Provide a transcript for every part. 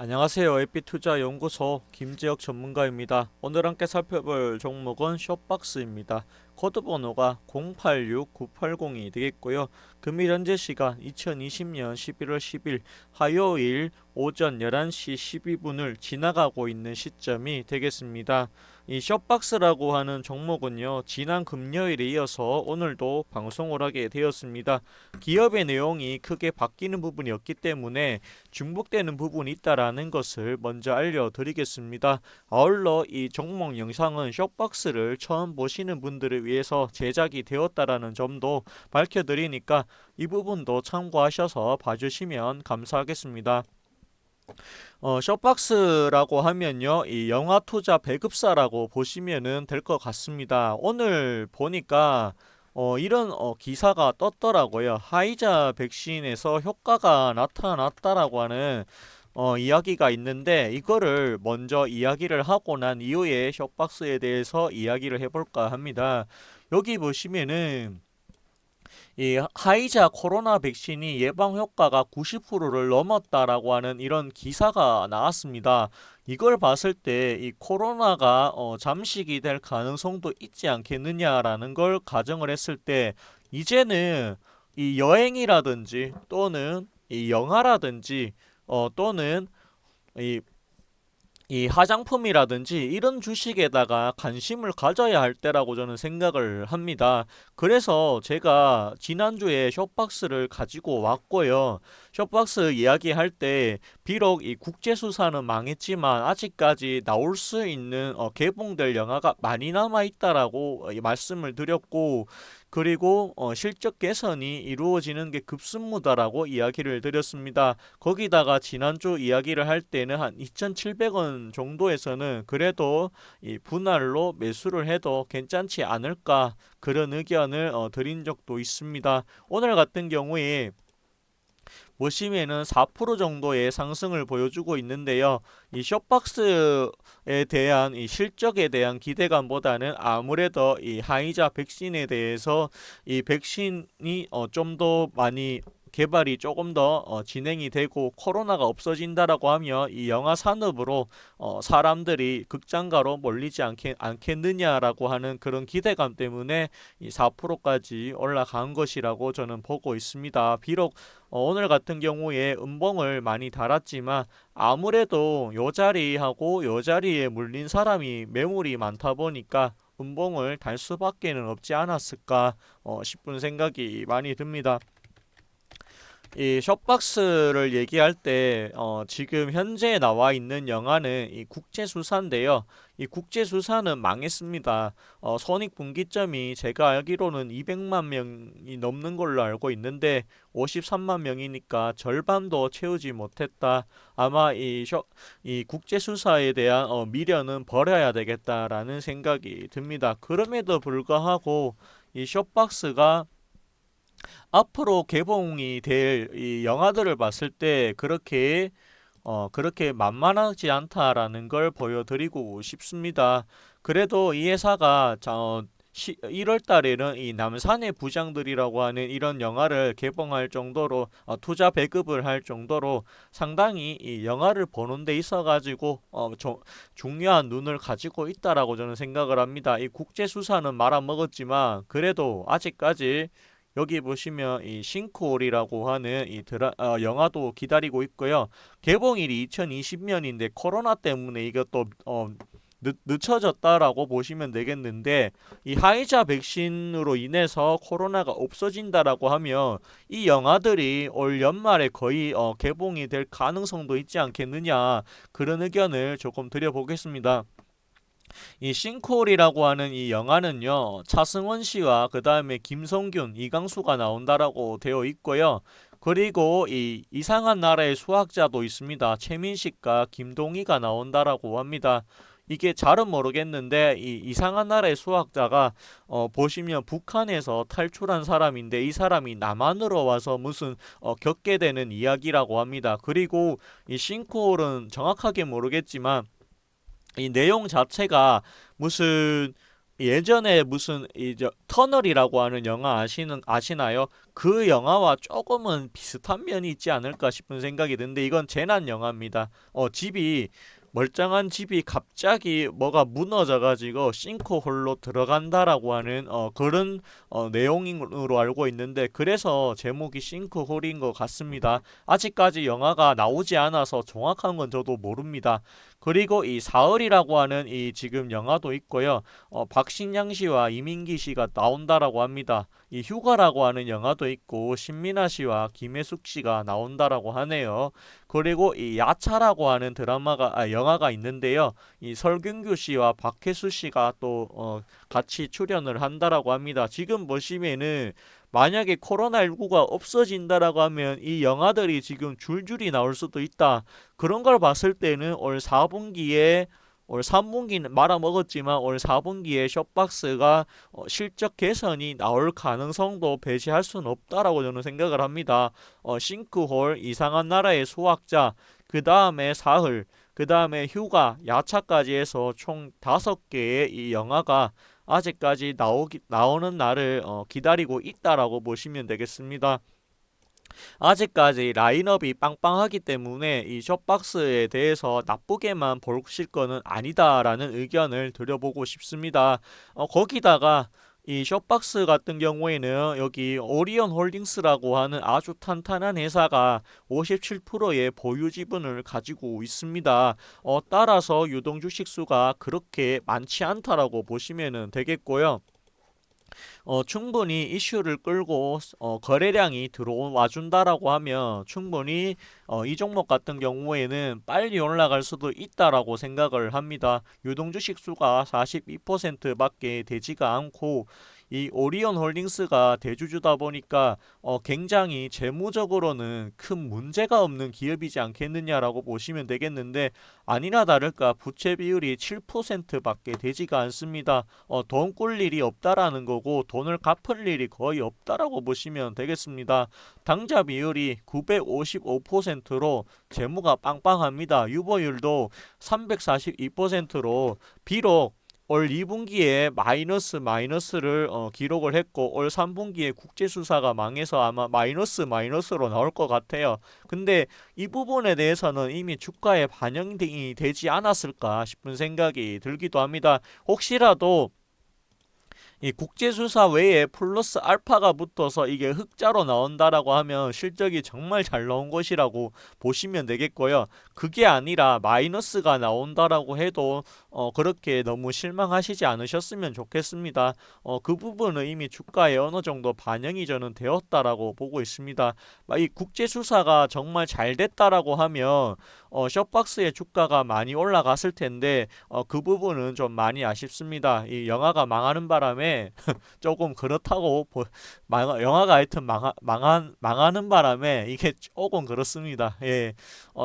안녕하세요. 에피투자연구소 김재혁 전문가입니다. 오늘 함께 살펴볼 종목은 숏박스입니다. 코드번호가 086980이 되겠고요. 금일 현재 시간 2020년 11월 10일 화요일 오전 11시 12분을 지나가고 있는 시점이 되겠습니다. 이 숏박스라고 하는 종목은요, 지난 금요일에 이어서 오늘도 방송을 하게 되었습니다. 기업의 내용이 크게 바뀌는 부분이 없기 때문에 중복되는 부분이 있다라는 것을 먼저 알려드리겠습니다. 아울러 이 종목 영상은 숏박스를 처음 보시는 분들을 위해서 제작이 되었다라는 점도 밝혀드리니까 이 부분도 참고하셔서 봐주시면 감사하겠습니다. 숏박스라고 하면요, 이 영화 투자 배급사라고 보시면은 될 것 같습니다. 오늘 보니까 이런 기사가 떴더라고요. 화이자 백신에서 효과가 나타났다라고 하는 이야기가 있는데, 이거를 먼저 이야기를 하고 난 이후에 숏박스에 대해서 이야기를 해볼까 합니다. 여기 보시면은 이 화이자 코로나 백신이 예방 효과가 90%를 넘었다라고 하는 이런 기사가 나왔습니다. 이걸 봤을 때 이 코로나가 잠식이 될 가능성도 있지 않겠느냐라는 걸 가정을 했을 때, 이제는 이 여행이라든지 또는 이 영화라든지 또는 이 화장품이라든지 이런 주식에다가 관심을 가져야 할 때라고 저는 생각을 합니다. 그래서 제가 지난주에 숏박스를 가지고 왔고요. 숏박스 이야기할 때 비록 이 국제수사는 망했지만 아직까지 나올 수 있는 개봉될 영화가 많이 남아 있다라고 말씀을 드렸고, 그리고 실적 개선이 이루어지는 게 급선무다라고 이야기를 드렸습니다. 거기다가 지난주 이야기를 할 때는 한 2,700원 정도에서는 그래도 이 분할로 매수를 해도 괜찮지 않을까, 그런 의견을 드린 적도 있습니다. 오늘 같은 경우에 보시면은 4% 정도의 상승을 보여주고 있는데요. 이 숏박스에 대한 이 실적에 대한 기대감보다는 아무래도 이 화이자 백신에 대해서 이 백신이 좀 더 많이 개발이 조금 더 진행이 되고 코로나가 없어진다라고 하면 이 영화 산업으로 사람들이 극장가로 몰리지 않겠느냐라고 하는 그런 기대감 때문에 이 4%까지 올라간 것이라고 저는 보고 있습니다. 비록 오늘 같은 경우에 음봉을 많이 달았지만 아무래도 요 자리하고 요 자리에 물린 사람이 매물이 많다 보니까 음봉을 달 수밖에는 없지 않았을까 싶은 생각이 많이 듭니다. 이 숏박스를 얘기할 때 지금 현재 나와 있는 영화는 이 국제수사인데요. 이 국제수사는 망했습니다. 손익분기점이 제가 알기로는 200만 명이 넘는 걸로 알고 있는데 53만 명이니까 절반도 채우지 못했다. 아마 이 국제수사에 대한 미련은 버려야 되겠다라는 생각이 듭니다. 그럼에도 불구하고 이 숏박스가 앞으로 개봉이 될 이 영화들을 봤을 때 그렇게 만만하지 않다라는 걸 보여드리고 싶습니다. 그래도 이 회사가 1월 달에는 이 남산의 부장들이라고 하는 이런 영화를 개봉할 정도로 투자 배급을 할 정도로 상당히 이 영화를 보는 데 있어 가지고 중요한 눈을 가지고 있다라고 저는 생각을 합니다. 이 국제 수사는 말아먹었지만 그래도 아직까지 여기 보시면 이 싱크홀이라고 하는 영화도 기다리고 있고요. 개봉일이 2020년인데 코로나 때문에 이것도 늦춰졌다라고 보시면 되겠는데, 이 화이자 백신으로 인해서 코로나가 없어진다라고 하면 이 영화들이 올 연말에 거의 개봉이 될 가능성도 있지 않겠느냐, 그런 의견을 조금 드려보겠습니다. 이 싱크홀이라고 하는 이 영화는요, 차승원 씨와 그 다음에 김성균, 이강수가 나온다라고 되어 있고요. 그리고 이 이상한 나라의 수학자도 있습니다. 최민식과 김동희가 나온다라고 합니다. 이게 잘은 모르겠는데 이 이상한 나라의 수학자가 보시면 북한에서 탈출한 사람인데 이 사람이 남한으로 와서 무슨 겪게 되는 이야기라고 합니다. 그리고 이 싱크홀은 정확하게 모르겠지만 이 내용 자체가 무슨 예전에 무슨 이제 터널이라고 하는 영화 아시나요? 그 영화와 조금은 비슷한 면이 있지 않을까 싶은 생각이 드는데 이건 재난 영화입니다. 집이 멀쩡한 집이 갑자기 뭐가 무너져 가지고 싱크홀로 들어간다라고 하는 그런 내용으로 알고 있는데 그래서 제목이 싱크홀인 것 같습니다. 아직까지 영화가 나오지 않아서 정확한 건 저도 모릅니다. 그리고 이 사흘이라고 하는 이 지금 영화도 있고요. 박신양 씨와 이민기 씨가 나온다라고 합니다. 이 휴가라고 하는 영화도 있고 신민아 씨와 김혜숙 씨가 나온다라고 하네요. 그리고 이 야차라고 하는 영화가 있는데요. 이 설경규 씨와 박혜수 씨가 또 같이 출연을 한다라고 합니다. 지금 보시면은 만약에 코로나19가 없어진다라고 하면 이 영화들이 지금 줄줄이 나올 수도 있다. 그런 걸 봤을 때는 올 3분기는 말아먹었지만 올 4분기에 숍박스가 실적 개선이 나올 가능성도 배제할 수는 없다라고 저는 생각을 합니다. 싱크홀, 이상한 나라의 수학자, 그 다음에 사흘, 그 다음에 휴가, 야차까지 해서 총 5개의 이 영화가 아직까지 나오는 날을 기다리고 있다라고 보시면 되겠습니다. 아직까지 라인업이 빵빵하기 때문에 이 숍박스에 대해서 나쁘게만 보실 거는 아니다라는 의견을 드려보고 싶습니다. 거기다가 이 숍박스 같은 경우에는 여기 오리온 홀딩스라고 하는 아주 탄탄한 회사가 57%의 보유 지분을 가지고 있습니다. 따라서 유동 주식 수가 그렇게 많지 않다라고 보시면 되겠고요. 충분히 이슈를 끌고 거래량이 들어와 준다라고 하면 충분히 이 종목 같은 경우에는 빨리 올라갈 수도 있다라고 생각을 합니다. 유동주식 수가 42%밖에 되지가 않고 이 오리온 홀딩스가 대주주다 보니까 굉장히 재무적으로는 큰 문제가 없는 기업이지 않겠느냐라고 보시면 되겠는데 아니나 다를까 부채 비율이 7%밖에 되지가 않습니다. 돈 꿀 일이 없다라는 거고 돈을 갚을 일이 거의 없다라고 보시면 되겠습니다. 당좌 비율이 955%로 재무가 빵빵합니다. 유보율도 342%로 비록 올 2분기에 마이너스를 기록을 했고 올 3분기에 국제수사가 망해서 아마 마이너스로 나올 것 같아요. 근데 이 부분에 대해서는 이미 주가에 반영이 되지 않았을까 싶은 생각이 들기도 합니다. 혹시라도 이 국제수사 외에 플러스 알파가 붙어서 이게 흑자로 나온다라고 하면 실적이 정말 잘 나온 것이라고 보시면 되겠고요. 그게 아니라 마이너스가 나온다라고 해도 그렇게 너무 실망하시지 않으셨으면 좋겠습니다. 그 부분은 이미 주가에 어느 정도 반영이 저는 되었다라고 보고 있습니다. 이 국제수사가 정말 잘 됐다라고 하면 숍박스의 주가가 많이 올라갔을 텐데 그 부분은 좀 많이 아쉽습니다. 이 영화가 망하는 바람에 조금 그렇다고 영화가 하여튼 망하는 바람에 이게 조금 그렇습니다. 예,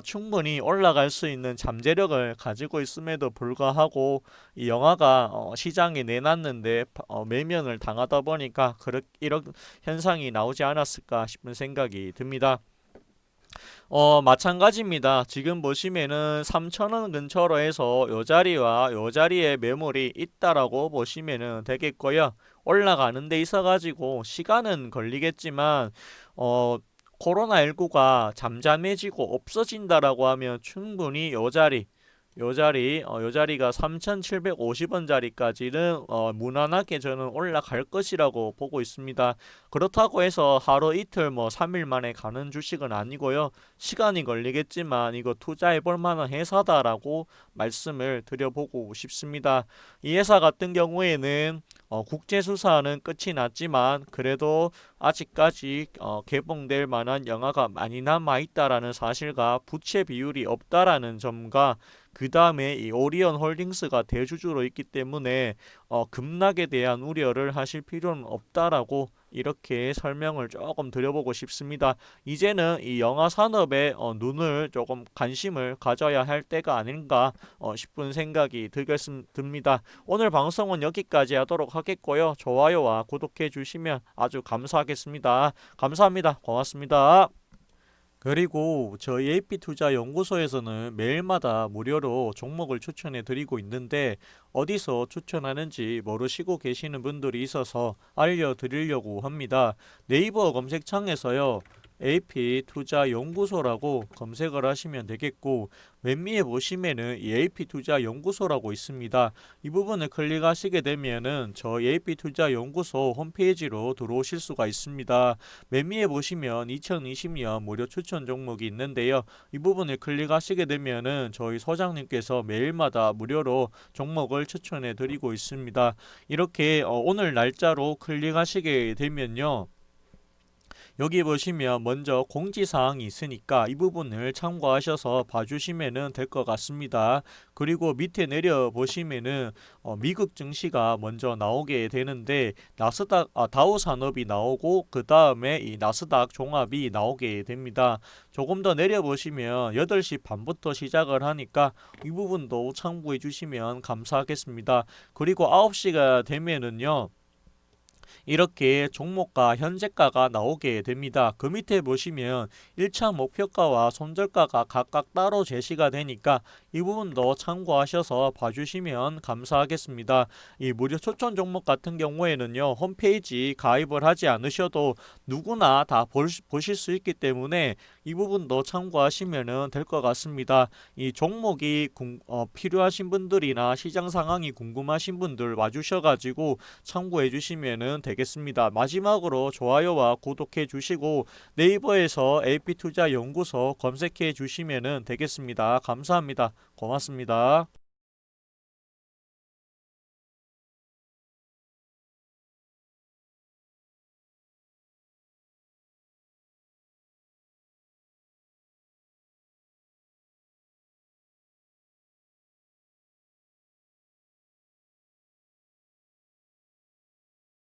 충분히 올라갈 수 있는 잠재력을 가지고 있음에도 불구하고 이 영화가 시장에 내놨는데 매면을 당하다 보니까 이런 현상이 나오지 않았을까 싶은 생각이 듭니다. 마찬가지입니다. 지금 보시면은 3천원 근처로 해서 요 자리와 요 자리에 매물이 있다라고 보시면은 되겠고요. 올라가는 데 있어가지고 시간은 걸리겠지만, 코로나19가 잠잠해지고 없어진다라고 하면 충분히 요 자리가 3,750원 자리까지는 무난하게 저는 올라갈 것이라고 보고 있습니다. 그렇다고 해서 하루 이틀 뭐 3일 만에 가는 주식은 아니고요. 시간이 걸리겠지만 이거 투자해 볼 만한 회사다라고 말씀을 드려보고 싶습니다. 이 회사 같은 경우에는 국제 수사는 끝이 났지만 그래도 아직까지 개봉될 만한 영화가 많이 남아 있다라는 사실과 부채 비율이 없다라는 점과 그 다음에 이 오리온 홀딩스가 대주주로 있기 때문에 급락에 대한 우려를 하실 필요는 없다라고 이렇게 설명을 조금 드려보고 싶습니다. 이제는 이 영화 산업에 눈을 조금 관심을 가져야 할 때가 아닌가 싶은 생각이 듭니다. 오늘 방송은 여기까지 하도록 하겠고요. 좋아요와 구독해 주시면 아주 감사하겠습니다. 감사합니다. 고맙습니다. 그리고 저희 AP투자연구소에서는 매일마다 무료로 종목을 추천해 드리고 있는데 어디서 추천하는지 모르시고 계시는 분들이 있어서 알려드리려고 합니다. 네이버 검색창에서요. AP투자연구소라고 검색을 하시면 되겠고 맨 위에 보시면은 이 AP투자연구소라고 있습니다. 이 부분을 클릭하시게 되면은 저희 AP투자연구소 홈페이지로 들어오실 수가 있습니다. 맨 위에 보시면 2020년 무료 추천 종목이 있는데요. 이 부분을 클릭하시게 되면은 저희 소장님께서 매일마다 무료로 종목을 추천해 드리고 있습니다. 이렇게 오늘 날짜로 클릭하시게 되면요. 여기 보시면 먼저 공지사항이 있으니까 이 부분을 참고하셔서 봐주시면 될 것 같습니다. 그리고 밑에 내려 보시면은 미국 증시가 먼저 나오게 되는데 다우 산업이 나오고 그 다음에 이 나스닥 종합이 나오게 됩니다. 조금 더 내려 보시면 8시 반부터 시작을 하니까 이 부분도 참고해 주시면 감사하겠습니다. 그리고 9시가 되면은요. 이렇게 종목과 현재가가 나오게 됩니다. 그 밑에 보시면 1차 목표가와 손절가가 각각 따로 제시가 되니까 이 부분도 참고하셔서 봐주시면 감사하겠습니다. 이 무료 추천 종목 같은 경우에는요. 홈페이지 가입을 하지 않으셔도 누구나 다 보실 수 있기 때문에 이 부분도 참고하시면 될 것 같습니다. 이 종목이 필요하신 분들이나 시장 상황이 궁금하신 분들 와주셔가지고 참고해 주시면 되겠습니다. 마지막으로 좋아요와 구독해 주시고 네이버에서 AP투자연구소 검색해 주시면 되겠습니다. 감사합니다. 고맙습니다.